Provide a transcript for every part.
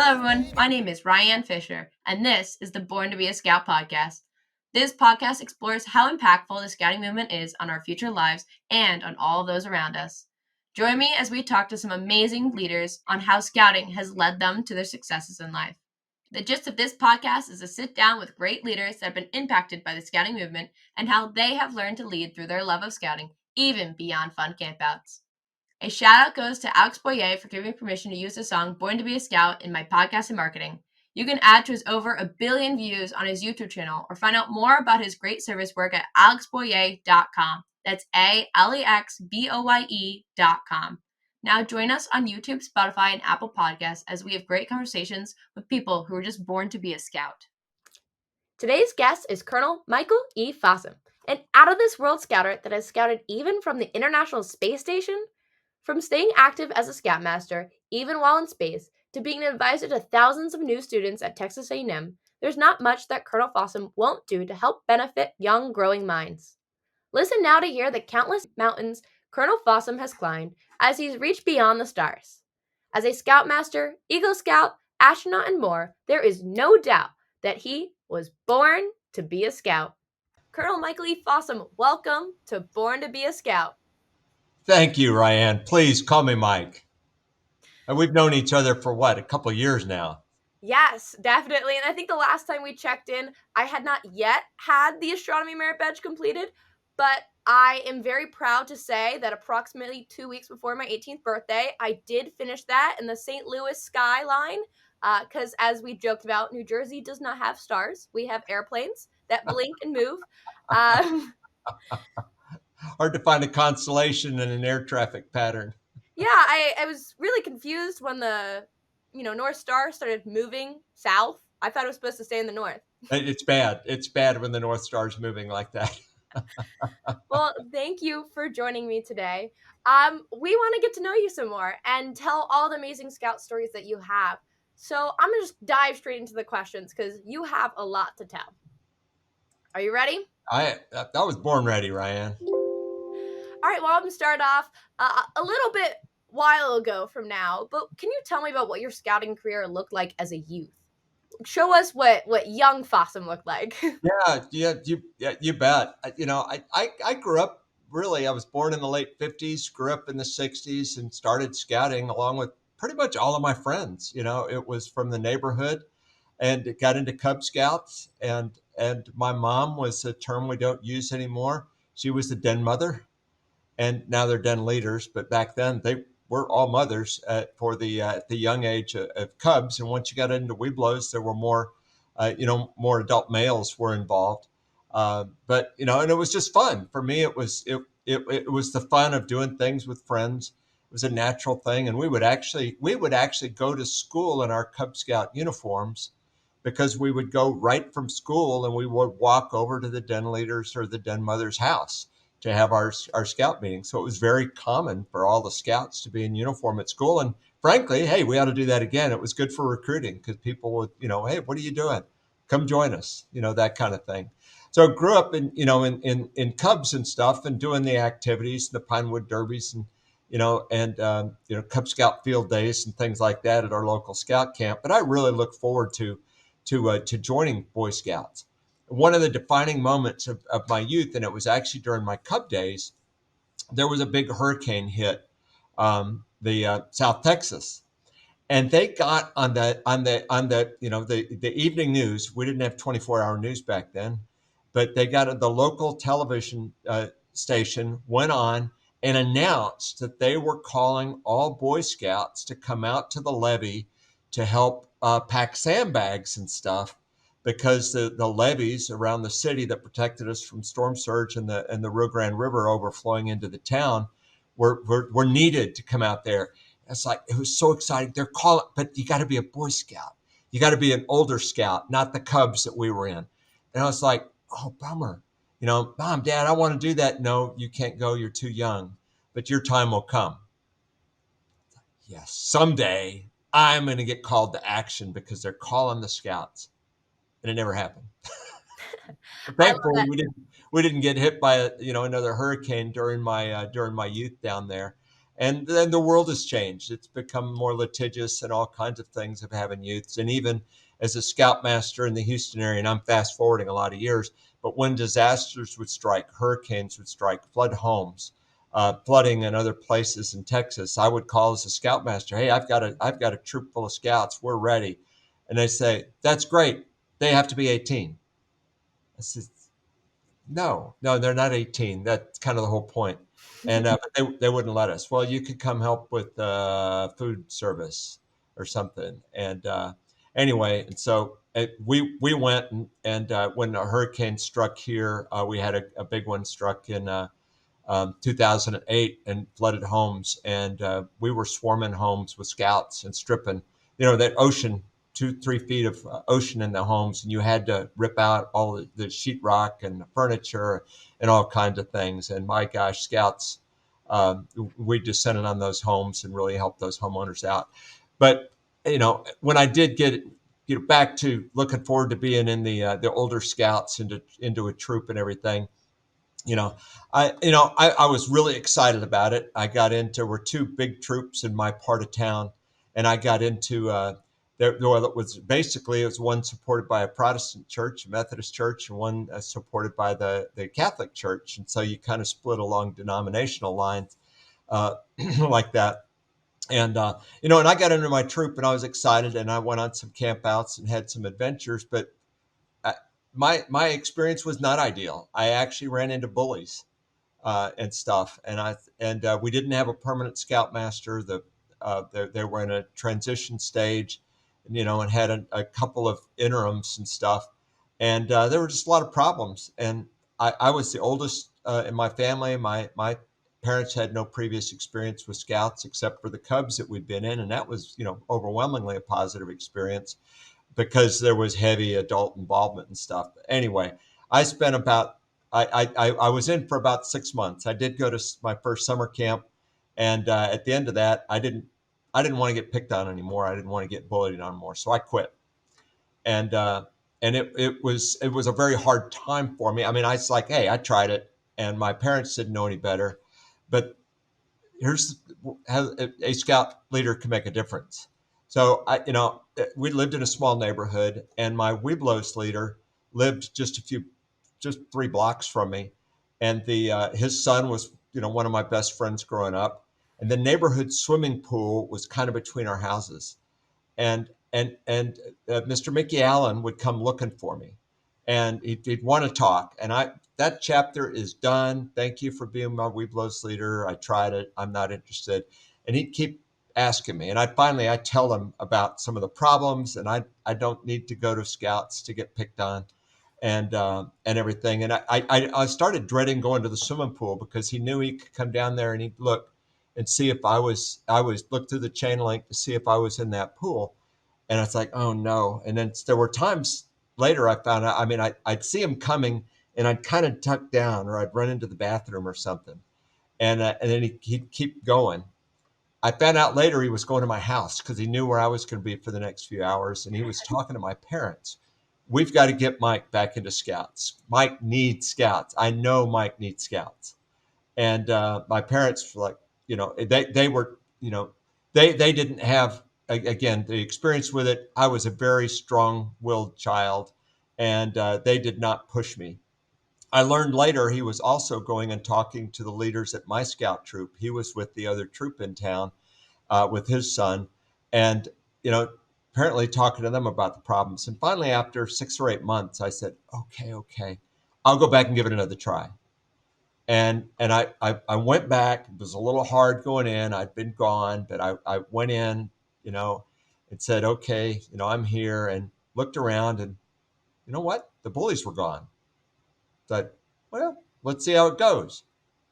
everyone. My name is Ryanne Fisher, and this is the Born to be a Scout podcast. This podcast explores how impactful the scouting movement is on our future lives and on all of those around us. Join me as we talk to some amazing leaders on how scouting has led them to their successes in life. The gist of this podcast is a sit down with great leaders that have been impacted by the scouting movement and how they have learned to lead through their love of scouting, even beyond fun campouts. A shout out goes to Alex Boyer for giving me permission to use the song Born to be a Scout in my podcast and marketing. You can add to his over 1 billion views on his YouTube channel or find out more about his great service work at alexboyer.com. That's ALEXBOYE.com. Now join us on YouTube, Spotify, and Apple Podcasts as we have great conversations with people who are just born to be a scout. Today's guest is Colonel Michael E. Fossum, an out-of-this-world scouter that has scouted even from the International Space Station. From staying active as a Scoutmaster, even while in space, to being an advisor to thousands of new students at Texas A&M, there's not much that Colonel Fossum won't do to help benefit young, growing minds. Listen now to hear the countless mountains Colonel Fossum has climbed as he's reached beyond the stars. As a Scoutmaster, Eagle Scout, astronaut, and more, there is no doubt that he was born to be a Scout. Colonel Michael E. Fossum, welcome to Born to be a Scout. Thank you, Ryanne. Please call me Mike. And we've known each other for a couple of years now. Yes, definitely. And I think the last time we checked in, I had not yet had the astronomy merit badge completed, but I am very proud to say that approximately 2 weeks before my 18th birthday, I did finish that in the St. Louis skyline. Because as we joked about, New Jersey does not have stars. We have airplanes that blink and move. Hard to find a constellation in an air traffic pattern. Yeah, I was really confused when the North Star started moving south. I thought it was supposed to stay in the north. It's bad. It's bad when the North Star is moving like that. Well, thank you for joining me today. We want to get to know you some more and tell all the amazing Scout stories that you have. So I'm going to just dive straight into the questions because you have a lot to tell. Are you ready? I was born ready, Ryanne. All right, well, I'm going to start off a little bit while ago from now, but can you tell me about what your scouting career looked like as a youth? Show us what young Fossum looked like. You bet. I grew up, really, I was born in the late 50s, grew up in the 60s, and started scouting along with pretty much all of my friends. It was from the neighborhood, and it got into Cub Scouts. And my mom was a term we don't use anymore. She was the den mother, and now they're den leaders. But back then, they were all mothers for at the young age of cubs. And once you got into Webelos, there were more, more adult males were involved. But and it was just fun for me. It was the fun of doing things with friends. It was a natural thing, and we would actually go to school in our Cub Scout uniforms, because we would go right from school and we would walk over to the den leaders or the den mother's house to have our scout meeting. So it was very common for all the scouts to be in uniform at school. And frankly, hey, we ought to do that again. It was good for recruiting because people would, hey, what are you doing? Come join us, that kind of thing. So I grew up in Cubs and stuff and doing the activities, the Pinewood Derbies and Cub Scout field days and things like that at our local scout camp. But I really look forward to joining Boy Scouts. One of the defining moments of my youth, and it was actually during my Cub days, there was a big hurricane hit South Texas, and they got on the evening news. We didn't have 24-hour news back then, but they got the local television station went on and announced that they were calling all Boy Scouts to come out to the levee to help pack sandbags and stuff, because the levees around the city that protected us from storm surge and the Rio Grande River overflowing into the town were needed to come out there. It's like, it was so exciting. They're calling, but you got to be a Boy Scout. You got to be an older Scout, not the Cubs that we were in. And I was like, oh, bummer. Mom, Dad, I want to do that. No, you can't go. You're too young, but your time will come. Yes, someday I'm going to get called to action because they're calling the Scouts. And it never happened. Thankfully, we didn't get hit by another hurricane during my youth down there. And then the world has changed. It's become more litigious and all kinds of things of having youths. And even as a scoutmaster in the Houston area, and I'm fast forwarding a lot of years, but when disasters would strike, hurricanes would strike, flood homes, flooding in other places in Texas, I would call as a scoutmaster, hey, I've got a troop full of scouts. We're ready. And they say, that's great. They have to be 18. I said, no, they're not 18. That's kind of the whole point. And but they wouldn't let us. Well, you could come help with food service or something. And anyway, and so we went and when a hurricane struck here, we had a big one struck in 2008 and flooded homes. And we were swarming homes with scouts and stripping, that ocean, 2-3 feet of ocean in the homes. And you had to rip out all the sheetrock and the furniture and all kinds of things. And my gosh, scouts, we descended on those homes and really helped those homeowners out. But, when I did get back to looking forward to being in the older scouts into a troop and everything, I was really excited about it. I got into were two big troops in my part of town, and I got into there was basically it was one supported by a Protestant church, a Methodist church, and one supported by the Catholic Church, and so you kind of split along denominational lines uh, like that. And and I got into my troop, and I was excited, and I went on some campouts and had some adventures, but I, my experience was not ideal. I actually ran into bullies and stuff. And we didn't have a permanent scoutmaster. They were in a transition stage, and had a couple of interims and stuff. And there were just a lot of problems. And I was the oldest in my family. My parents had no previous experience with scouts except for the Cubs that we'd been in, and that was overwhelmingly a positive experience because there was heavy adult involvement and stuff. Anyway, I spent about I was in for about 6 months. I did go to my first summer camp, and at the end of that, I didn't want to get picked on anymore. I didn't want to get bullied anymore, so I quit. And it was a very hard time for me. I mean, I was like, hey, I tried it, and my parents didn't know any better, but here's how a scout leader can make a difference. So we lived in a small neighborhood, and my Webelos leader lived just 3 blocks from me, and the his son was one of my best friends growing up, and the neighborhood swimming pool was kind of between our houses, and Mr. Mickey Allen would come looking for me, and he'd want to talk. And that chapter is done. Thank you for being my Webelos leader. I tried it. I'm not interested. And he'd keep asking me, and I tell him about some of the problems, and I don't need to go to scouts to get picked on, and everything. And I started dreading going to the swimming pool because he knew he could come down there and he'd look and see if I was look through the chain link to see if I was in that pool. And it's like, oh no. And then there were times later I found out, I mean, I'd see him coming and I'd kind of tuck down or I'd run into the bathroom or something. And then he'd keep going. I found out later he was going to my house because he knew where I was going to be for the next few hours. And he was talking to my parents. We've got to get Mike back into scouts. Mike needs scouts. I know Mike needs scouts. And my parents were like, they were, they didn't have again the experience with it. I was a very strong-willed child, and they did not push me. I learned later he was also going and talking to the leaders at my scout troop. He was with the other troop in town with his son, and apparently talking to them about the problems. And finally, after 6 or 8 months, I said, okay, I'll go back and give it another try. And I went back. It was a little hard going in. I'd been gone, but I went in, you know, and said, okay, I'm here, and looked around, and you know what? The bullies were gone. Thought, well, let's see how it goes.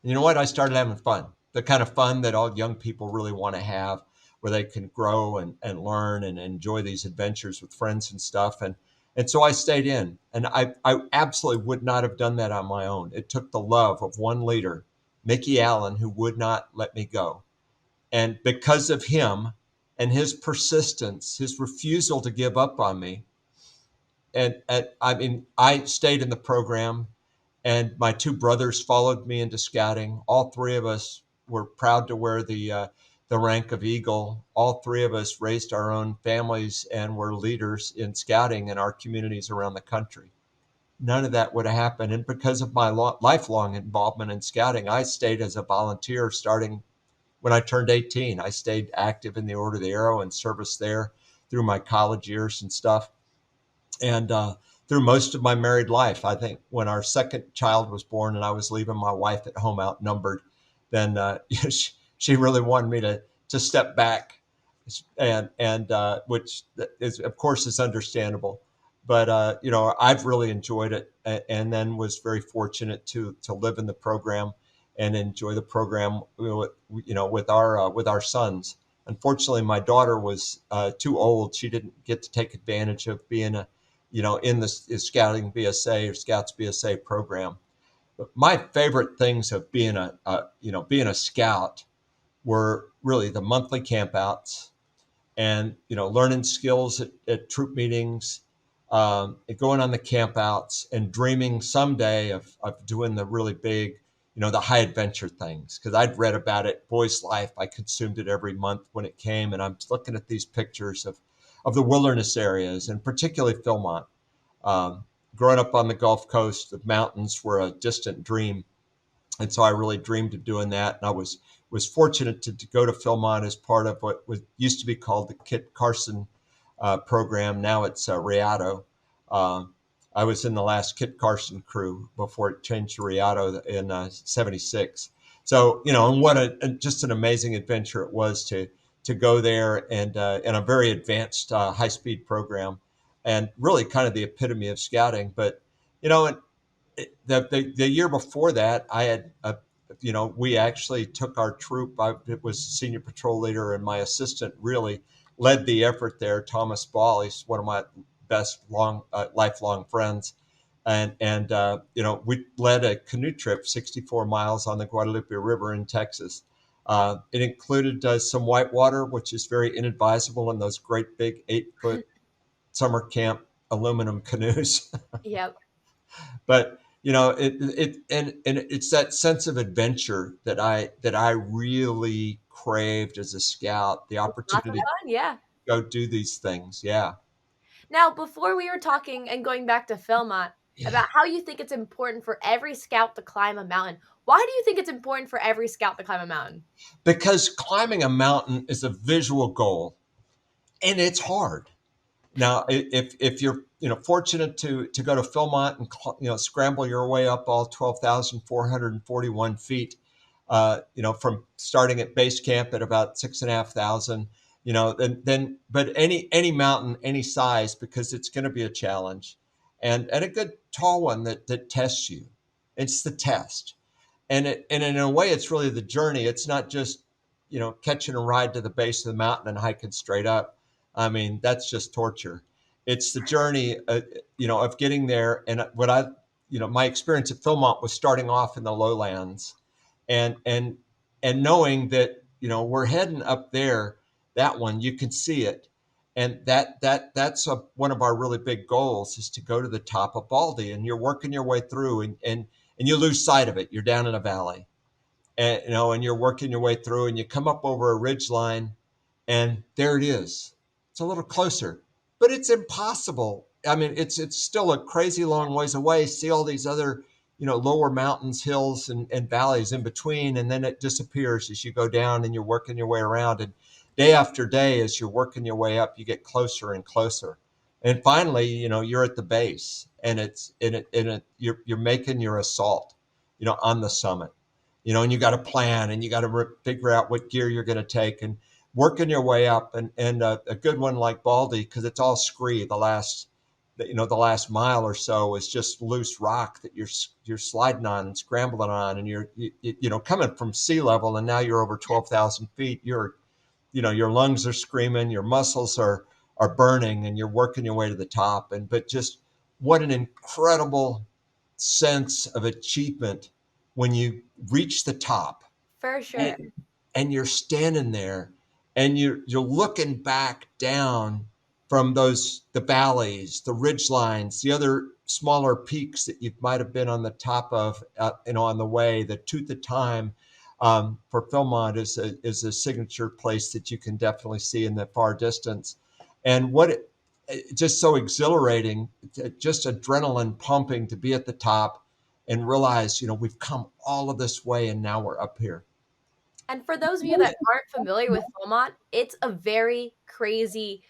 And you know what? I started having fun. The kind of fun that all young people really want to have, where they can grow and learn and enjoy these adventures with friends and stuff. And so I stayed in, and I absolutely would not have done that on my own. It took the love of one leader, Mickey Allen, who would not let me go. And because of him and his persistence, his refusal to give up on me, and I mean, I stayed in the program, and my two brothers followed me into scouting. All three of us we're proud to wear the rank of Eagle. All three of us raised our own families and were leaders in scouting in our communities around the country. None of that would have happened. And because of my lifelong involvement in scouting, I stayed as a volunteer starting when I turned 18. I stayed active in the Order of the Arrow and service there through my college years and stuff. And through most of my married life, I think when our second child was born and I was leaving my wife at home outnumbered, then she really wanted me to step back, and which is of course is understandable. But I've really enjoyed it, and then was very fortunate to live in the program and enjoy the program, with our sons. Unfortunately, my daughter was too old. She didn't get to take advantage of being in the Scouting BSA or Scouts BSA program. But my favorite things of being a scout were really the monthly campouts, and learning skills at troop meetings, going on the campouts, and dreaming someday of doing the really big, the high adventure things. Because I'd read about it, Boy's Life. I consumed it every month when it came, and I'm looking at these pictures of the wilderness areas, and particularly Philmont. Um, Growing up on the Gulf Coast, the mountains were a distant dream, and so I really dreamed of doing that. And I was fortunate to go to Philmont as part of what used to be called the Kit Carson program. Now it's Rialto. Uh, I was in the last Kit Carson crew before it changed to Rialto in '76. So and what just an amazing adventure it was to go there, and in a very advanced high speed program, and really kind of the epitome of scouting. But and the year before that, I had, we actually took our troop. I was senior patrol leader, and my assistant really led the effort there. Thomas Ball, he's one of my best lifelong friends, and we led a canoe trip 64 miles on the Guadalupe River in Texas. It included some whitewater, which is very inadvisable in those great big 8-foot summer camp aluminum canoes. Yep. But and it's that sense of adventure that I really craved as a scout, the Lots of opportunity to fun, yeah. go do these things. Yeah. Now, before we were talking and going back to Philmont Yeah. about how you think it's important for every scout to climb a mountain. Why do you think it's important for every scout to climb a mountain? Because climbing a mountain is a visual goal, and it's hard. Now, if you're fortunate to go to Philmont and scramble your way up all 12,441 feet, from starting at base camp at about 6,500, then but any mountain, any size, because it's going to be a challenge, and a good tall one that tests you. It's the test, and in a way, it's really the journey. It's not just catching a ride to the base of the mountain and hiking straight up. I mean, that's just torture. It's the journey, of getting there. And what my experience at Philmont was starting off in the lowlands, and knowing that we're heading up there. That one you can see it, and that's one of our really big goals is to go to the top of Baldy, and you're working your way through, and you lose sight of it. You're down in a valley, and you're working your way through, and you come up over a ridge line, and there it is. It's a little closer, but it's impossible. I mean, it's still a crazy long ways away. See all these other lower mountains, hills, and valleys in between, and then it disappears as you go down and you're working your way around. And day after day, as you're working your way up, you get closer and closer, and finally you're at the base, and you're making your assault on the summit, and you got to plan, and you got to figure out what gear you're going to take, and working your way up. And a good one like Baldy, because it's all scree. The last mile or so is just loose rock that you're sliding on and scrambling on, and you're coming from sea level, and now you're over 12,000 feet. Your lungs are screaming, your muscles are burning, and you're working your way to the top. But just what an incredible sense of achievement when you reach the top, For sure. and you're standing there, and you're looking back down from the valleys, the ridge lines, the other smaller peaks that you might have been on the top of, on the way, the Tooth of Time, for Philmont is a signature place that you can definitely see in the far distance. And just so exhilarating, just adrenaline pumping to be at the top and realize, we've come all of this way and now we're up here. And for those of you that aren't familiar with Philmont, it's a very crazy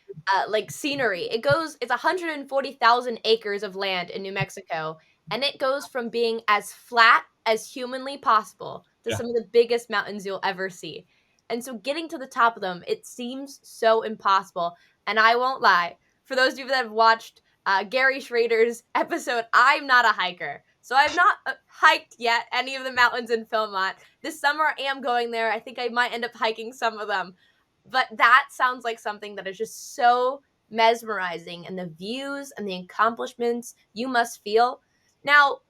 like scenery. It's 140,000 acres of land in New Mexico, and it goes from being as flat as humanly possible to Yeah. some of the biggest mountains you'll ever see. And so getting to the top of them, it seems so impossible. And I won't lie, for those of you that have watched Gary Schrader's episode, I'm not a hiker. So I've not hiked yet any of the mountains in Philmont. This summer I am going there. I think I might end up hiking some of them. But that sounds like something that is just so mesmerizing, and the views and the accomplishments you must feel. Now,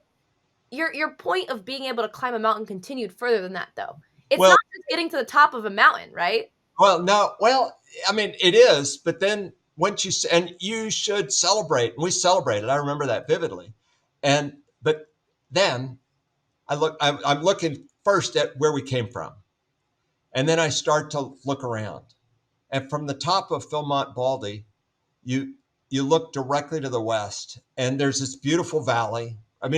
your point of being able to climb a mountain continued further than that though. It's Well, not just getting to the top of a mountain, right? no, I mean, it is, but then once and you should celebrate, and we celebrated. I remember that vividly. But then I'm looking first at where we came from. And then I start to look around. And from the top of Philmont Baldy, you you look directly to the west, and there's this beautiful valley. A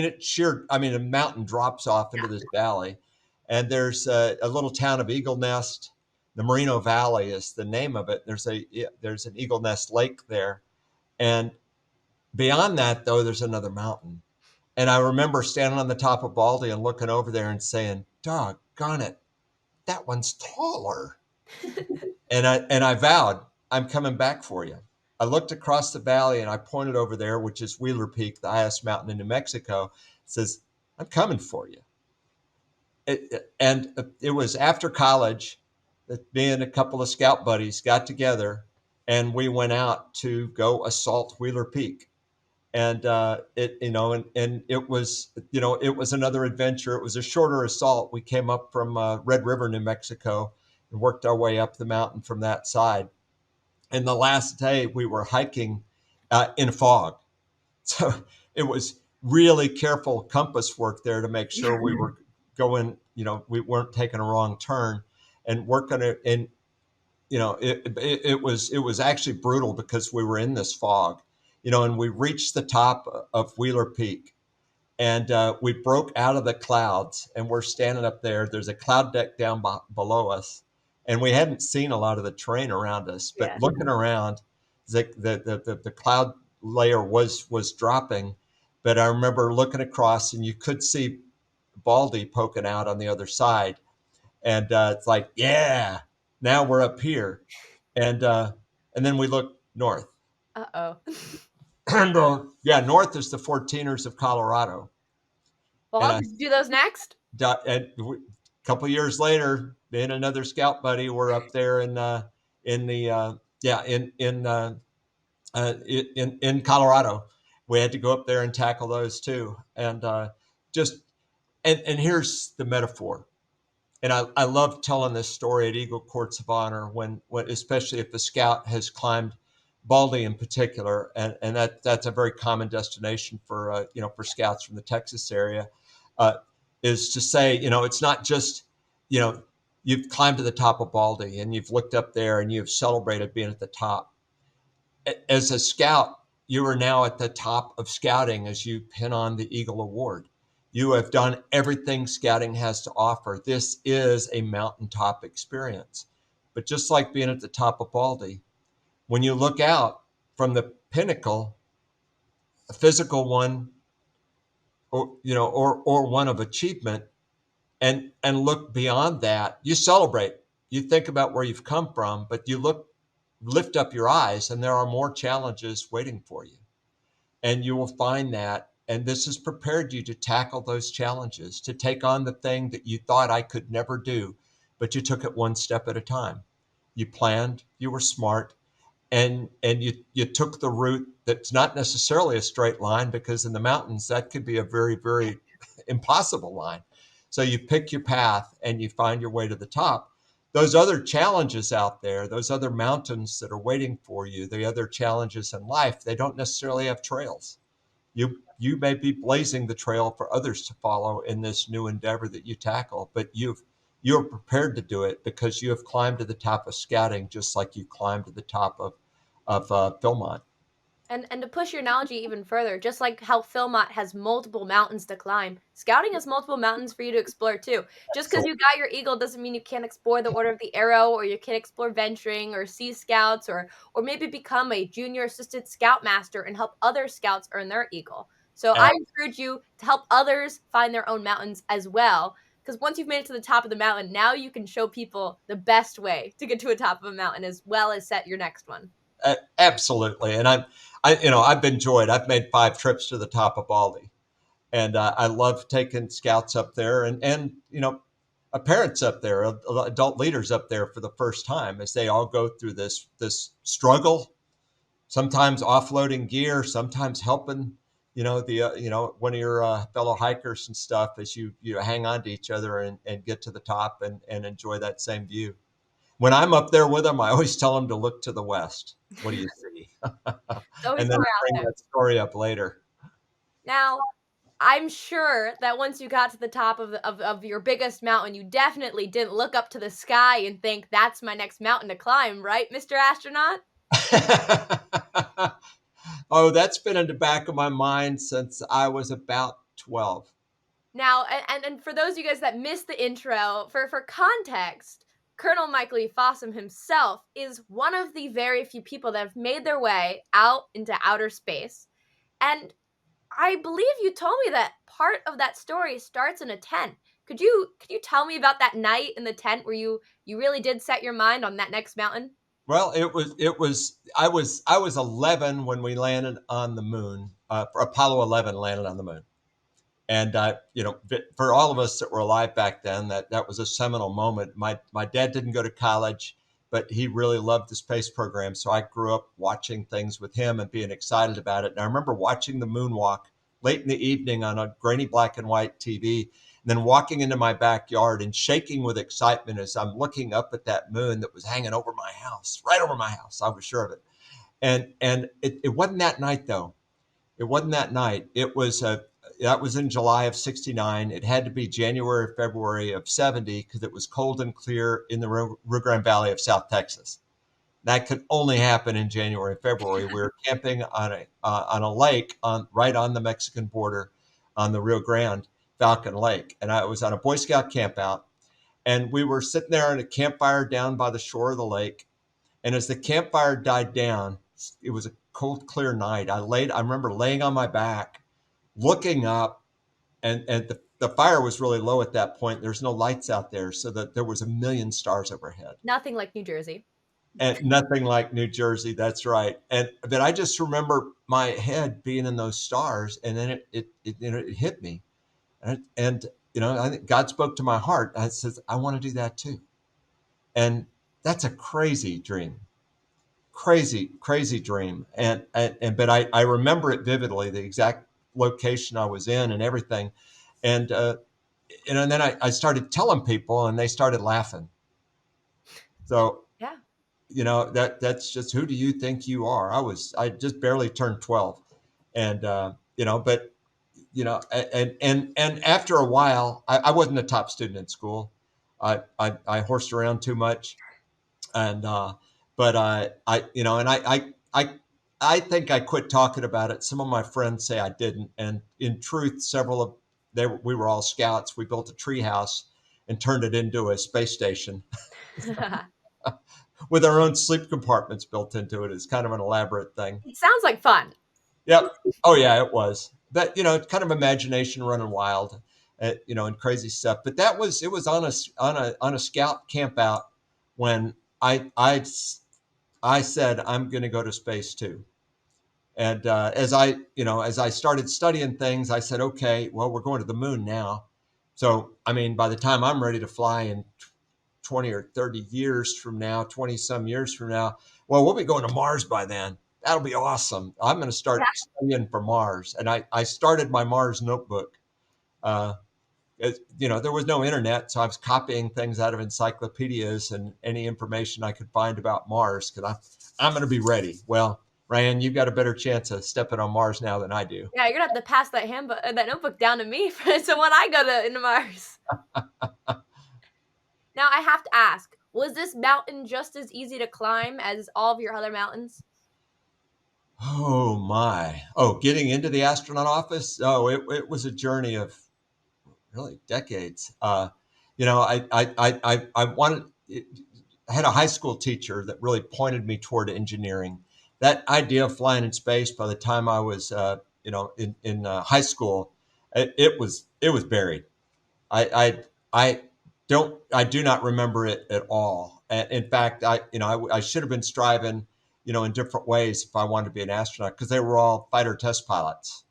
mountain drops off into this valley, and there's a little town of Eagle Nest. The Merino Valley is the name of it. There's an Eagle Nest Lake there, and beyond that, though, there's another mountain. And I remember standing on the top of Baldy and looking over there and saying, "Doggone it, that one's taller." And I vowed, I'm coming back for you. I looked across the valley and I pointed over there, which is Wheeler Peak, the highest mountain in New Mexico. It says, I'm coming for you. It was after college that me and a couple of scout buddies got together and we went out to go assault Wheeler Peak. And it was another adventure. It was a shorter assault. We came up from Red River, New Mexico, and worked our way up the mountain from that side. And the last day we were hiking in fog. So it was really careful compass work there to make sure we were going, we weren't taking a wrong turn and working it. And, it was actually brutal because we were in this fog, and we reached the top of Wheeler Peak, and we broke out of the clouds and we're standing up there. There's a cloud deck down below us, and we hadn't seen a lot of the terrain around us, but Yeah. looking around, the cloud layer was dropping. But I remember looking across and you could see Baldy poking out on the other side, and it's like, yeah, now we're up here. And then we look north. Uh-oh. And yeah, north is the 14ers of Colorado. And Well, I did you do those next? and a couple years later, me and another scout buddy were up there in the yeah in Colorado. We had to go up there and tackle those too, and just and here's the metaphor. And I love telling this story at Eagle Courts of Honor when especially if the scout has climbed Baldy in particular, and that's a very common destination for for scouts from the Texas area, uh, is to say, it's not just, you know you've climbed to the top of Baldy and you've looked up there and you've celebrated being at the top. As a scout, you are now at the top of scouting as you pin on the Eagle Award. You have done everything scouting has to offer. This is a mountaintop experience. But just like being at the top of Baldy, when you look out from the pinnacle, a physical one, or one of achievement, and look beyond that, you celebrate. You think about where you've come from, but lift up your eyes, and there are more challenges waiting for you. And you will find that, and this has prepared you to tackle those challenges, to take on the thing that you thought I could never do, but you took it one step at a time. You planned, you were smart, and you took the route that's not necessarily a straight line, because in the mountains that could be a very, very impossible line. So you pick your path and you find your way to the top. Those other challenges out there, those other mountains that are waiting for you, the other challenges in life, they don't necessarily have trails. You may be blazing the trail for others to follow in this new endeavor that you tackle, but you've you're prepared to do it because you have climbed to the top of scouting, just like you climbed to the top of Philmont. And to push your analogy even further, just like how Philmont has multiple mountains to climb, Scouting has multiple mountains for you to explore too. Just because So, you got your Eagle doesn't mean you can't explore the Order of the Arrow, or you can't explore venturing, or Sea Scouts, or maybe become a junior assistant Scoutmaster and help other Scouts earn their Eagle. So I uh, encourage you to help others find their own mountains as well. Because once you've made it to the top of the mountain, now you can show people the best way to get to the top of a mountain as well as set your next one. absolutely. And I've enjoyed. I've made 5 trips to the top of Baldy, and I love taking scouts up there, and parents up there, adult leaders up there for the first time as they all go through this struggle. Sometimes offloading gear, sometimes helping one of your fellow hikers and stuff as you hang on to each other and get to the top and enjoy that same view. When I'm up there with them, I always tell them to look to the west. What do you see? It's always And then more out bring there. that story up later. Now, I'm sure that once you got to the top of your biggest mountain, you definitely didn't look up to the sky and think, that's my next mountain to climb, right, Mr. Astronaut? Oh, that's been in the back of my mind since I was about 12. Now, and for those of you guys that missed the intro, for context, Colonel Michael E. Fossum himself is one of the very few people that have made their way out into outer space. And I believe you told me that part of that story starts in a tent. Could you tell me about that night in the tent where you really did set your mind on that next mountain? Well, I was 11 when we landed on the moon. Apollo 11 landed on the moon. And for all of us that were alive back then, that was a seminal moment. My dad didn't go to college, but he really loved the space program. So I grew up watching things with him and being excited about it. And I remember watching the moonwalk late in the evening on a grainy black and white TV, and then walking into my backyard and shaking with excitement as I'm looking up at that moon that was hanging over my house, right over my house. I was sure of it. And it wasn't that night though. It wasn't that night. That was in July of '69. It had to be January or February of '70 because it was cold and clear in the Rio Grande Valley of South Texas. That could only happen in January and February. We were camping on a lake right on the Mexican border on the Rio Grande Falcon Lake, and I was on a Boy Scout campout, and we were sitting there in a campfire down by the shore of the lake. And as the campfire died down, it was a cold, clear night. I remember laying on my back, looking up, and the fire was really low at that point. There's no lights out there, so that there was a million stars overhead. Nothing like New Jersey. And nothing like New Jersey. That's right. And but I just remember my head being in those stars, and then it hit me, and I think God spoke to my heart. I says, I want to do that too. And that's a crazy dream, crazy dream. And but I remember it vividly, the exact location I was in and everything. And then I started telling people, and they started laughing. So Yeah. that's just, who do you think you are? I just barely turned 12, and but and after a while, I wasn't a top student in school. I horsed around too much, and but I you know and I think I quit talking about it. Some of my friends say I didn't, and in truth, several of we were all scouts. We built a tree house and turned it into a space station with our own sleep compartments built into it. It's kind of an elaborate thing. It sounds like fun. Yep. Oh yeah, it was. But kind of imagination running wild, and crazy stuff. But it was on a scout camp out when I said I'm going to go to space too. And as I started studying things, I said, okay, well, we're going to the moon now. So I mean, by the time I'm ready to fly in 20 or 30 years from now, 20 some years from now, well, we'll be going to Mars by then. That'll be awesome. I'm going to Yeah. start studying for Mars. And I started my Mars notebook. Uh, there was no internet, so I was copying things out of encyclopedias and any information I could find about Mars because I'm going to be ready. Well, Ryan, you've got a better chance of stepping on Mars now than I do. Yeah, you're gonna have to pass that handbook, that notebook down to me so when I go into Mars. Now, I have to ask, was this mountain just as easy to climb as all of your other mountains? Oh my. Oh, getting into the astronaut office. Oh, it was a journey of really decades. I wanted, I had a high school teacher that really pointed me toward engineering. That idea of flying in space by the time I was, in high school, it was buried. I, I I do not remember it at all. In fact, I should have been striving, in different ways if I wanted to be an astronaut because they were all fighter test pilots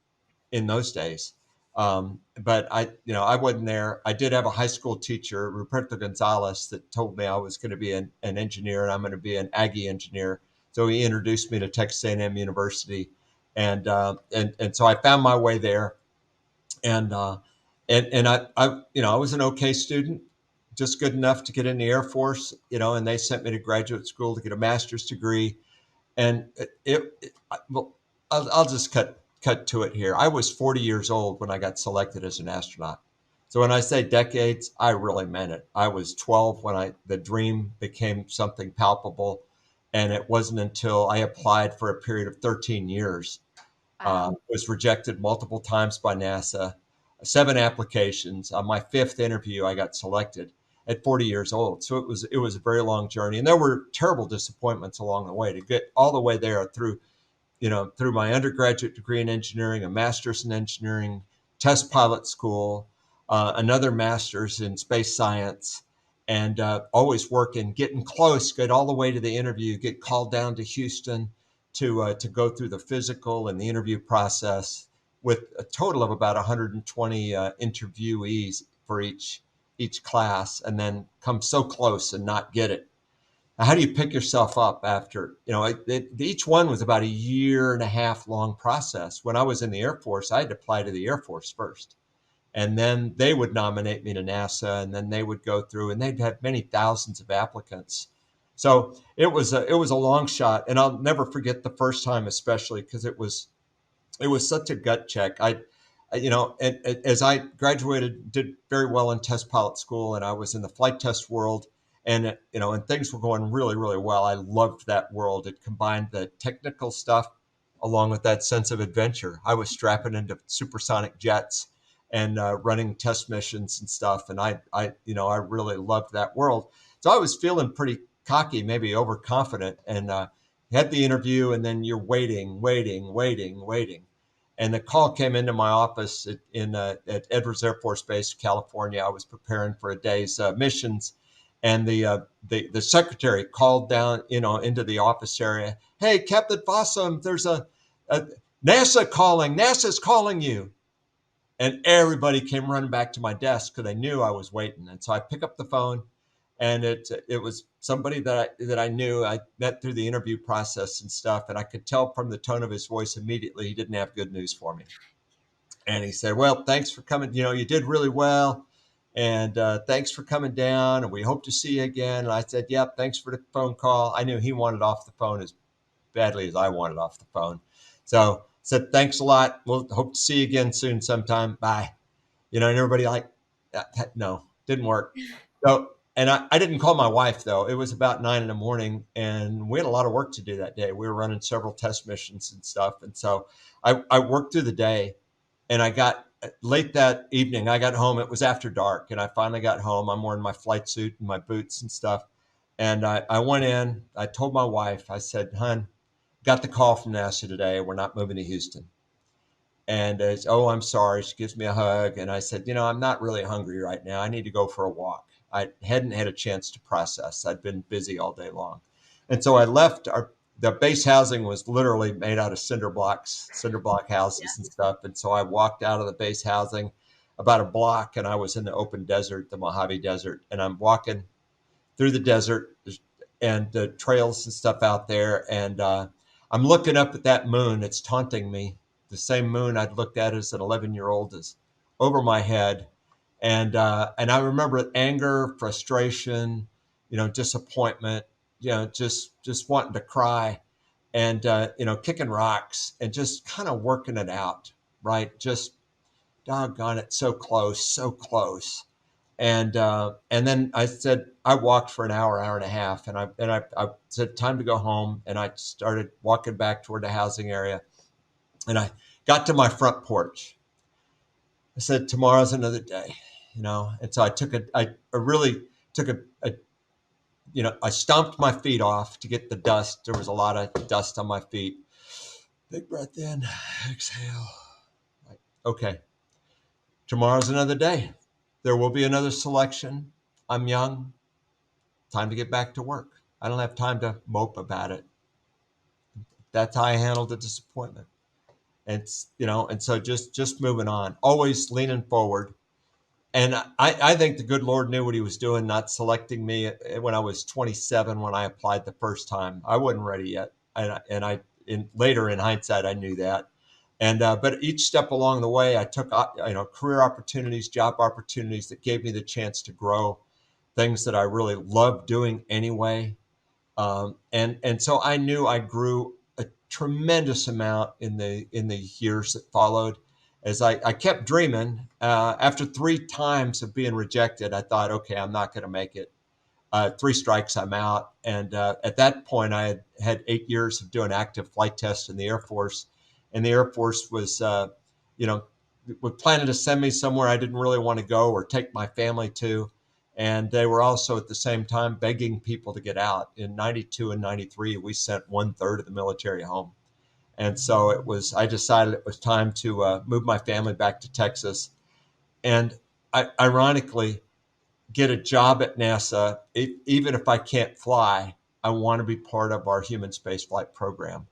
in those days. But I wasn't there. I did have a high school teacher, Ruperto Gonzalez, that told me I was going to be an engineer and I'm going to be an Aggie engineer. So he introduced me to Texas A&M University, and so I found my way there. And I was an okay student, just good enough to get in the Air Force, and they sent me to graduate school to get a master's degree. And well, I'll just cut to it here. I was 40 years old when I got selected as an astronaut. So when I say decades, I really meant it. I was 12 when the dream became something palpable, and it wasn't until I applied for a period of 13 years, Wow. was rejected multiple times by NASA, 7 applications. On my fifth interview, I got selected at 40 years old. So it was a very long journey, and there were terrible disappointments along the way to get all the way there through my undergraduate degree in engineering, a master's in engineering, test pilot school, another master's in space science, and always working, getting close, get all the way to the interview, get called down to Houston to go through the physical and the interview process with a total of about 120 interviewees for each class, and then come so close and not get it. How do you pick yourself up after, each one was about a year and a half long process. When I was in the Air Force, I had to apply to the Air Force first. And then they would nominate me to NASA, and then they would go through, and they'd have many thousands of applicants. So it was a long shot. And I'll never forget the first time, especially because it was such a gut check. And as I graduated, did very well in test pilot school, and I was in the flight test world, and things were going really, really well. I loved that world. It combined the technical stuff along with that sense of adventure. I was strapping into supersonic jets and running test missions and stuff, and I really loved that world. So I was feeling pretty cocky, maybe overconfident, and had the interview, and then you're waiting, waiting, waiting, waiting, and the call came into my office at Edwards Air Force Base, California. I was preparing for a day's missions, and the secretary called down, into the office area. Hey, Captain Fossum, there's a NASA calling. NASA's calling you. And everybody came running back to my desk because they knew I was waiting. And so I pick up the phone, and it was somebody that I knew. I met through the interview process and stuff, and I could tell from the tone of his voice immediately he didn't have good news for me. And he said, "Well, thanks for coming. You did really well, and thanks for coming down. And we hope to see you again." And I said, "Yep, thanks for the phone call." I knew he wanted off the phone as badly as I wanted off the phone, so I said, "Thanks a lot. We'll hope to see you again soon sometime. Bye." And everybody like, no, didn't work. So, and I didn't call my wife though. It was about 9 in the morning, and we had a lot of work to do that day. We were running several test missions and stuff, and so I worked through the day, and I got late that evening. I got home. It was after dark, and I finally got home. I'm wearing my flight suit and my boots and stuff, and I went in. I told my wife. I said, "Hun, got the call from NASA today. We're not moving to Houston." And oh, I'm sorry. She gives me a hug. And I said, I'm not really hungry right now. I need to go for a walk. I hadn't had a chance to process. I'd been busy all day long. And so I left. The base housing was literally made out of cinder blocks, cinder block houses and stuff. And so I walked out of the base housing about a block, and I was in the open desert, the Mojave Desert. And I'm walking through the desert and the trails and stuff out there. And I'm looking up at that moon. It's taunting me. The same moon I'd looked at as an 11-year-old is over my head. And I remember anger, frustration, disappointment, just wanting to cry, and kicking rocks and just kind of working it out, right? Just doggone it, so close, so close. And then I said, I walked for an hour, hour and a half, and I said, time to go home. And I started walking back toward the housing area. And I got to my front porch. I said, tomorrow's another day, And so I really took I stomped my feet off to get the dust. There was a lot of dust on my feet. Big breath in, exhale. Like, okay, tomorrow's another day. There will be another selection. I'm young. Time to get back to work. I don't have time to mope about it. That's how I handled the disappointment. And so just moving on, always leaning forward. And I think the good Lord knew what he was doing, not selecting me when I was 27 when I applied the first time. I wasn't ready yet. Later in hindsight, I knew that. But each step along the way, I took career opportunities, job opportunities that gave me the chance to grow, things that I really loved doing anyway. And so I knew I grew a tremendous amount in the years that followed. As I kept dreaming, after 3 times of being rejected, I thought, okay, I'm not going to make it. 3 strikes, I'm out. And at that point, I had 8 years of doing active flight tests in the Air Force, and the Air Force was, planning to send me somewhere I didn't really want to go or take my family to. And they were also at the same time begging people to get out. In 92 and 93, we sent 1/3 of the military home. And so I decided it was time to move my family back to Texas. And ironically, get a job at NASA. Even if I can't fly, I want to be part of our human spaceflight program.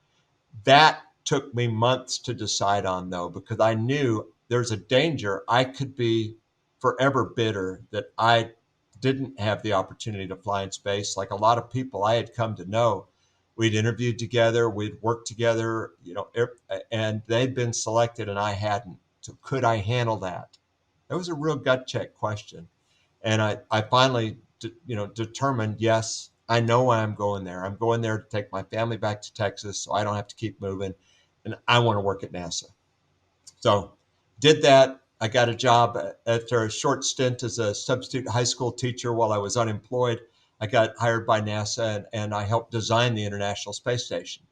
That took me months to decide on, though, because I knew there's a danger I could be forever bitter that I didn't have the opportunity to fly in space. Like a lot of people I had come to know, we'd interviewed together, we'd worked together, and they'd been selected and I hadn't. So could I handle that? That was a real gut check question. And I finally, determined, yes, I know why I'm going there. I'm going there to take my family back to Texas so I don't have to keep moving. And I want to work at NASA. So did that. I got a job after a short stint as a substitute high school teacher while I was unemployed. I got hired by NASA and I helped design the International Space Station,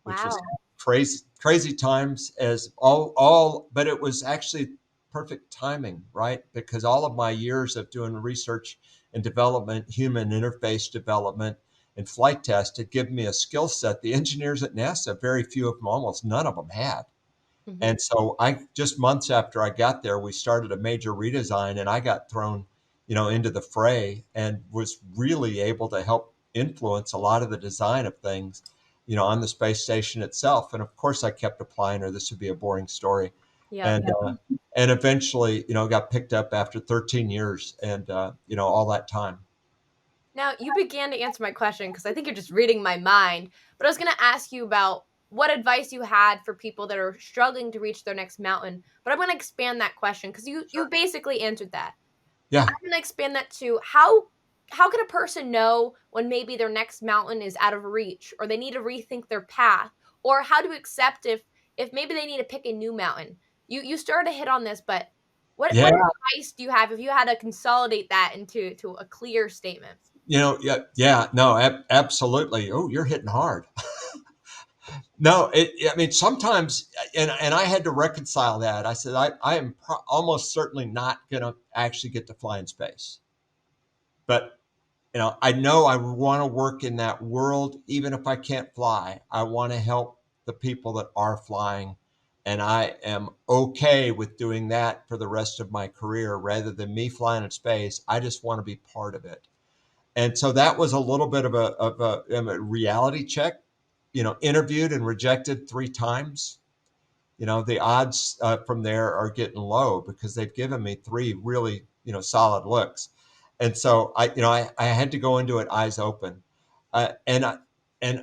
which was Wow. crazy times as all, but it was actually perfect timing, right? Because all of my years of doing research and development, human interface development, and flight test had given me a skill set the engineers at NASA, very few of them, almost none of them had. Hmm. And so I just months after I got there, we started a major redesign and I got thrown, into the fray and was really able to help influence a lot of the design of things, on the space station itself. And of course I kept applying, or this would be a boring story. Yep. And eventually, got picked up after 13 years and, all that time. Now, you began to answer my question because I think you're just reading my mind. But I was going to ask you about what advice you had for people that are struggling to reach their next mountain. But I'm going to expand that question because you basically answered that. Yeah. I'm going to expand that to how can a person know when maybe their next mountain is out of reach or they need to rethink their path, or how to accept if maybe they need to pick a new mountain. You started to hit on this, but what Yeah. advice do you have if you had to consolidate that into a clear statement? Yeah. Yeah. No, absolutely. Oh, you're hitting hard. No, I mean, sometimes, and I had to reconcile that. I said, I am almost certainly not going to actually get to fly in space. But, I know I want to work in that world, even if I can't fly. I want to help the people that are flying. And I am okay with doing that for the rest of my career rather than me flying in space. I just want to be part of it. And so that was a little bit of a reality check, interviewed and rejected 3 times. The odds from there are getting low because they've given me 3 really, solid looks. And so I had to go into it eyes open. And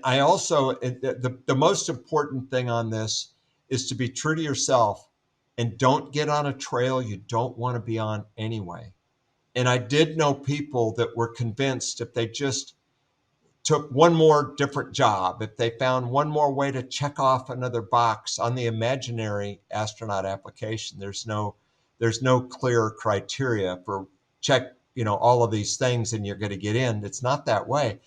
I also, the most important thing on this is to be true to yourself and don't get on a trail you don't want to be on anyway. And I did know people that were convinced if they just took one more different job, if they found one more way to check off another box on the imaginary astronaut application, there's no clear criteria for check, all of these things and you're going to get in. It's not that way.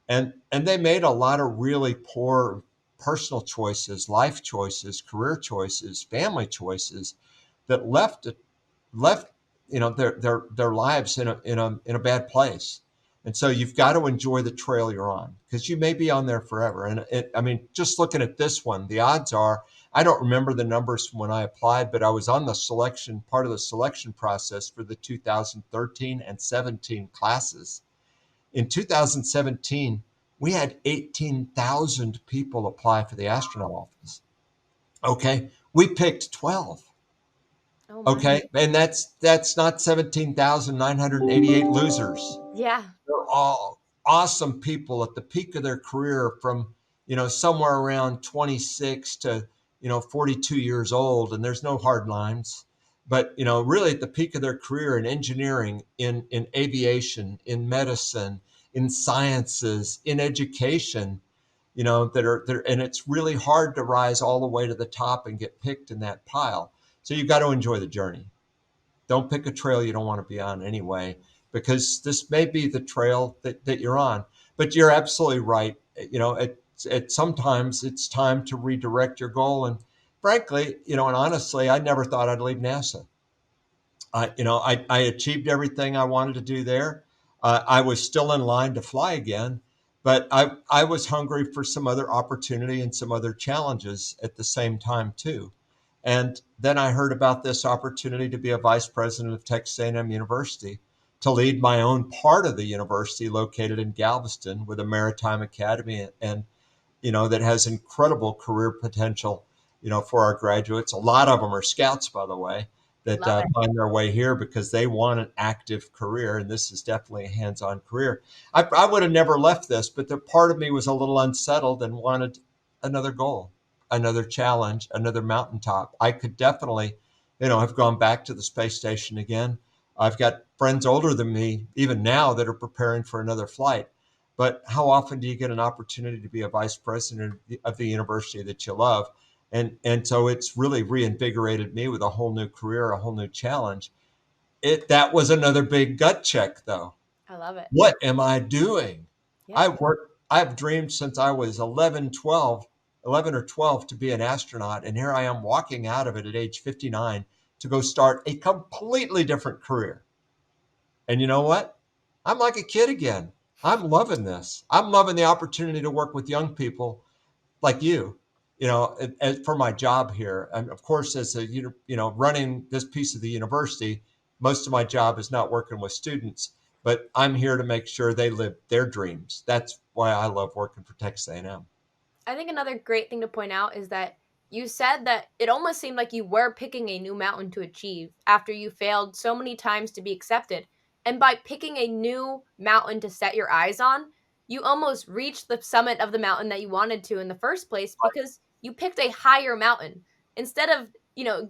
And they made a lot of really poor personal choices, life choices, career choices, family choices that left their lives in a bad place. And so you've got to enjoy the trail you're on, because you may be on there forever. And I mean, just looking at this one, the odds are, I don't remember the numbers from when I applied, but I was on the selection part of the selection process for the 2013 and 17 classes. In 2017, we had 18,000 people apply for the astronaut office. Okay, we picked 12. Oh my. Okay, and that's not 17,988 losers. Yeah. They're all awesome people at the peak of their career, from somewhere around 26 to 42 years old, and there's no hard lines. But really at the peak of their career in engineering, in aviation, in medicine, in sciences, in education, that are there. And it's really hard to rise all the way to the top and get picked in that pile. So you've got to enjoy the journey. Don't pick a trail you don't want to be on anyway, because this may be the trail that you're on. But you're absolutely right. Sometimes it's time to redirect your goal. And frankly, and honestly, I never thought I'd leave NASA. I achieved everything I wanted to do there. I was still in line to fly again, but I was hungry for some other opportunity and some other challenges at the same time too. And then I heard about this opportunity to be a vice president of Texas A&M University, to lead my own part of the university located in Galveston with a maritime academy, and that has incredible career potential, for our graduates. A lot of them are scouts, by the way, that Love it. find their way here because they want an active career. And this is definitely a hands-on career. I would have never left this, but the part of me was a little unsettled and wanted another goal, another challenge, another mountaintop. I could definitely, have gone back to the space station again. I've got friends older than me, even now, that are preparing for another flight. But how often do you get an opportunity to be a vice president of the university that you love? And so it's really reinvigorated me with a whole new career, a whole new challenge. That was another big gut check, though. I love it. What am I doing? Yeah. I've dreamed since I was 11 or 12 to be an astronaut. And here I am walking out of it at age 59 to go start a completely different career. And you know what? I'm like a kid again. I'm loving this. I'm loving the opportunity to work with young people like you, for my job here. And of course, as running this piece of the university, most of my job is not working with students, but I'm here to make sure they live their dreams. That's why I love working for Texas A&M. I think another great thing to point out is that you said that it almost seemed like you were picking a new mountain to achieve after you failed so many times to be accepted. And by picking a new mountain to set your eyes on, you almost reached the summit of the mountain that you wanted to in the first place because you picked a higher mountain instead of,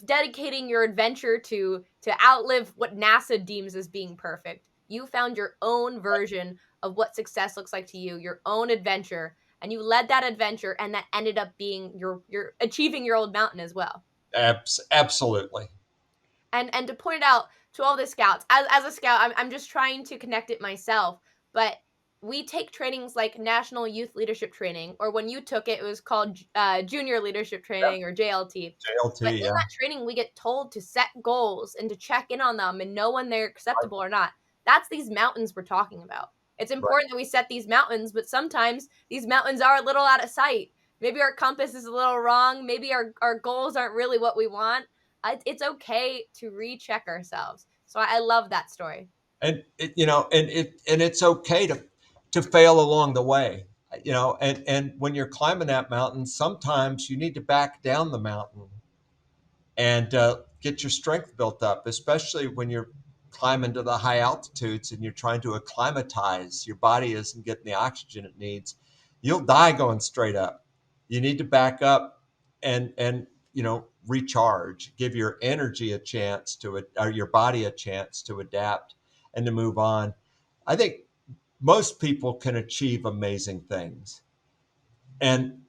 dedicating your adventure to outlive what NASA deems as being perfect. You found your own version of what success looks like to you, your own adventure, and you led that adventure, and that ended up being your achieving your old mountain as well. Absolutely. And to point it out to all the scouts, as a scout, I'm just trying to connect it myself, but we take trainings like National Youth Leadership Training, or when you took it, it was called Junior Leadership Yep. Training, or JLT. But JLT, in yeah. that training, we get told to set goals and to check in on them and know when they're acceptable or not. That's these mountains we're talking about. It's Right. important that we set these mountains, but sometimes these mountains are a little out of sight. Maybe our compass is a little wrong. Maybe our goals aren't really what we want. It's okay to recheck ourselves. So I love that story. And it's okay to fail along the way. And when you're climbing that mountain, sometimes you need to back down the mountain and get your strength built up, especially when you're climbing to the high altitudes and you're trying to acclimatize. Your body isn't getting the oxygen it needs. You'll die going straight up. You need to back up and recharge, give your energy a chance or your body a chance to adapt and to move on. I think most people can achieve amazing things. And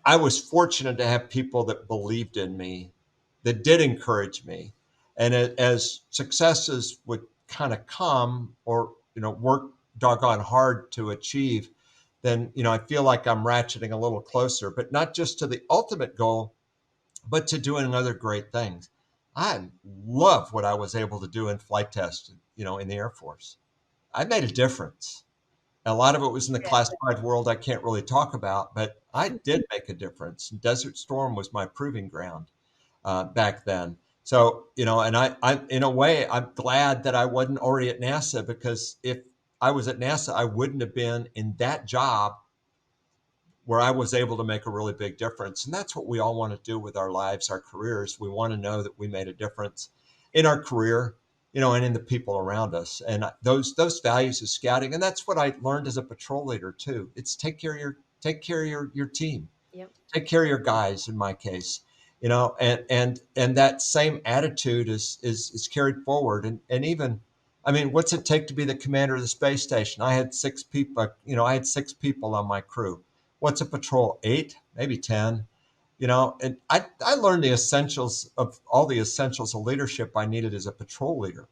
I was fortunate to have people that believed in me, that did encourage me. And as successes would kind of come or, work doggone hard to achieve, then, I feel like I'm ratcheting a little closer, but not just to the ultimate goal, but to doing other great things. I love what I was able to do in flight test, in the Air Force. I made a difference. A lot of it was in the Yeah. classified world I can't really talk about, but I did make a difference. Desert Storm was my proving ground back then. So, and I, in a way, I'm glad that I wasn't already at NASA, because if I was at NASA, I wouldn't have been in that job where I was able to make a really big difference. And that's what we all want to do with our lives, our careers. We want to know that we made a difference in our career, and in the people around us. And those values of scouting, and that's what I learned as a patrol leader too. It's take care of your team, Yep. take care of your guys. In my case, and that same attitude is carried forward. And even, I mean, what's it take to be the commander of the space station? I had 6 people. I had 6 people on my crew. What's a patrol? 8, maybe 10. And I learned all the essentials of leadership I needed as a patrol leader.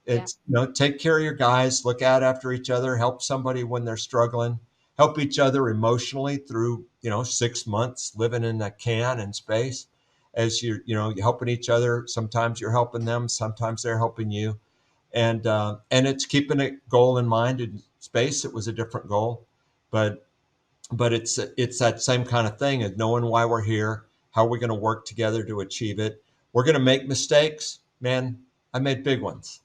Yeah. It's, take care of your guys, look out after each other, help somebody when they're struggling, help each other emotionally through, 6 months living in a can in space. As you're helping each other. Sometimes you're helping them, sometimes they're helping you. And it's keeping a goal in mind. In space, it was a different goal, but it's that same kind of thing of knowing why we're here, how we're going to work together to achieve it. We're going to make mistakes, man. I made big ones,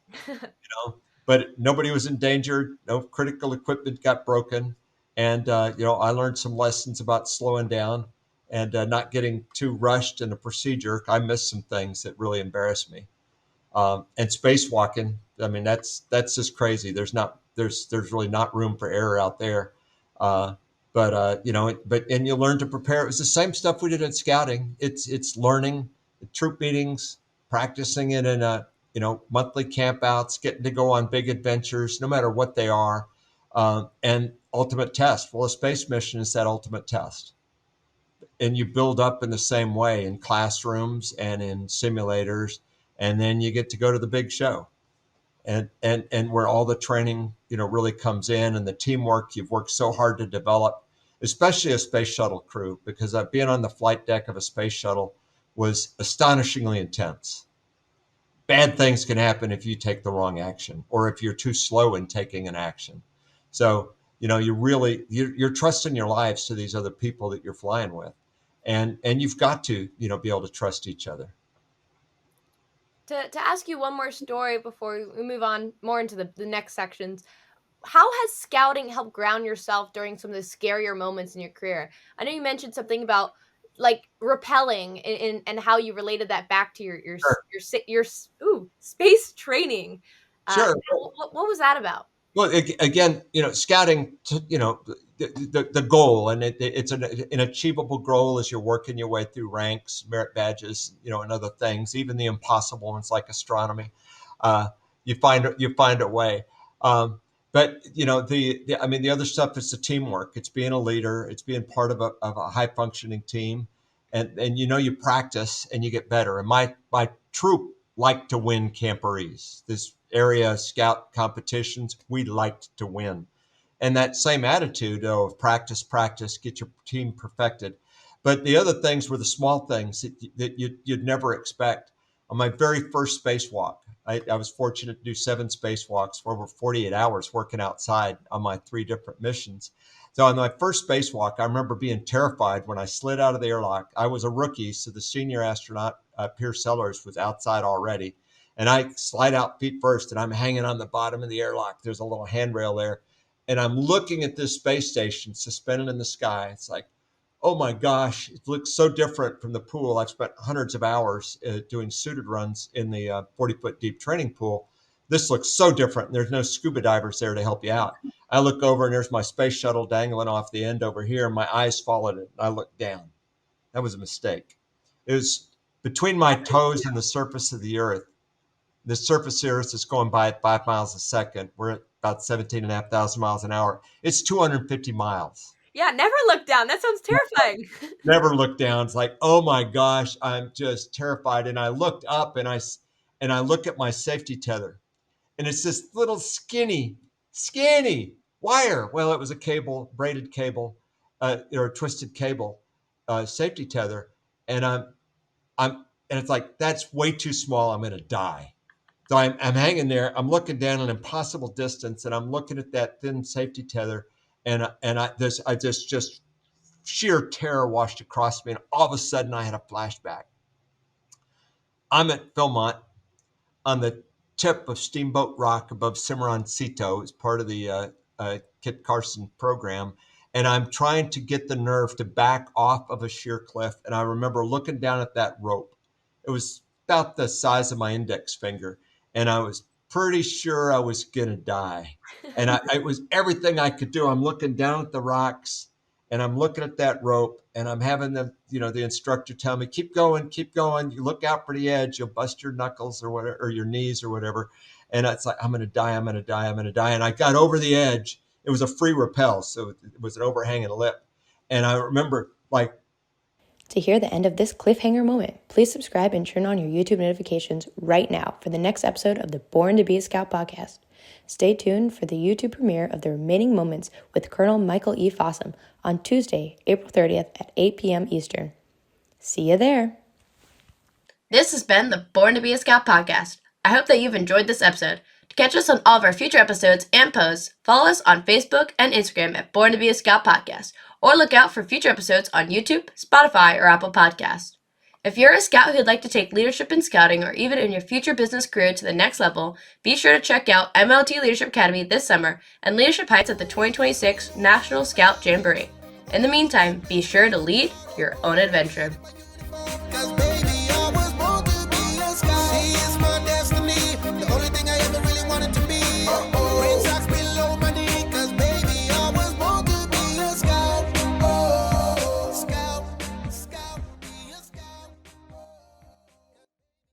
but nobody was endangered. No critical equipment got broken. And, I learned some lessons about slowing down and not getting too rushed in a procedure. I missed some things that really embarrassed me. And spacewalking, I mean, that's just crazy. There's really not room for error out there. Uh, but you learn to prepare. It was the same stuff we did in scouting. It's learning the troop meetings, practicing it in a monthly campouts, getting to go on big adventures, no matter what they are, and ultimate test. Well, a space mission is that ultimate test, and you build up in the same way in classrooms and in simulators, and then you get to go to the big show, and where all the training really comes in, and the teamwork you've worked so hard to develop, especially a space shuttle crew, because being on the flight deck of a space shuttle was astonishingly intense. Bad things can happen if you take the wrong action, or if you're too slow in taking an action. So you're trusting your lives to these other people that you're flying with, and you've got to be able to trust each other. To ask you one more story before we move on more into the next sections, how has scouting helped ground yourself during some of the scarier moments in your career? I know you mentioned something about like repelling and how you related that back to Sure. space training. Sure. What was that about? Well, again, scouting, the goal, and it's an achievable goal as you're working your way through ranks, merit badges, and other things, even the impossible ones like astronomy. Uh, you find a way. But I mean, the other stuff is the teamwork. It's being a leader. It's being part of a high functioning team, and you practice and you get better. And my troop liked to win camporees. This area scout competitions, we liked to win. And that same attitude of practice, practice, get your team perfected. But the other things were the small things that you'd never expect. On my very first spacewalk, I was fortunate to do 7 spacewalks for over 48 hours working outside on my 3 different missions. So on my first spacewalk, I remember being terrified when I slid out of the airlock. I was a rookie, so the senior astronaut, Pierce Sellers, was outside already. And I slide out feet first, and I'm hanging on the bottom of the airlock. There's a little handrail there. And I'm looking at this space station suspended in the sky. It's like, oh my gosh, it looks so different from the pool. I've spent hundreds of hours doing suited runs in the 40-foot deep training pool. This looks so different. There's no scuba divers there to help you out. I look over, and there's my space shuttle dangling off the end over here. And my eyes followed it. I looked down. That was a mistake. It was between my toes and the surface of the Earth. The surface of the Earth is going by at 5 miles a second. We're at about 17,500 miles an hour. It's 250 miles. Yeah, never look down. That sounds terrifying. Never look down. It's like, oh my gosh, I'm just terrified. And I looked up, and I look at my safety tether, and it's this little skinny wire. Well, it was a cable, braided cable, or a twisted cable, safety tether, and and it's like, that's way too small. I'm going to die. So I'm hanging there. I'm looking down an impossible distance, and I'm looking at that thin safety tether, and I just sheer terror washed across me, and all of a sudden I had a flashback. I'm at Philmont on the tip of Steamboat Rock above Cimarroncito as part of the Kit Carson program. And I'm trying to get the nerve to back off of a sheer cliff. And I remember looking down at that rope. It was about the size of my index finger. And I was pretty sure I was going to die. And it was everything I could do. I'm looking down at the rocks, and I'm looking at that rope, and I'm having the instructor tell me, keep going. You look out for the edge, you'll bust your knuckles or whatever, or your knees or whatever. And it's like, I'm going to die. And I got over the edge. It was a free rappel, so it was an overhanging lip. And I remember, like, to hear the end of this cliffhanger moment, please subscribe and turn on your YouTube notifications right now for the next episode of the Born to be a Scout podcast. Stay tuned for the YouTube premiere of the remaining moments with Colonel Michael E. Fossum on Tuesday, April 30th at 8 p.m. Eastern. See you there. This has been the Born to be a Scout podcast. I hope that you've enjoyed this episode. To catch us on all of our future episodes and posts, follow us on Facebook and Instagram at Born to be a Scout podcast, or look out for future episodes on YouTube, Spotify, or Apple Podcasts. If you're a scout who'd like to take leadership in scouting or even in your future business career to the next level, be sure to check out MLT Leadership Academy this summer and Leadership Heights at the 2026 National Scout Jamboree. In the meantime, be sure to lead your own adventure.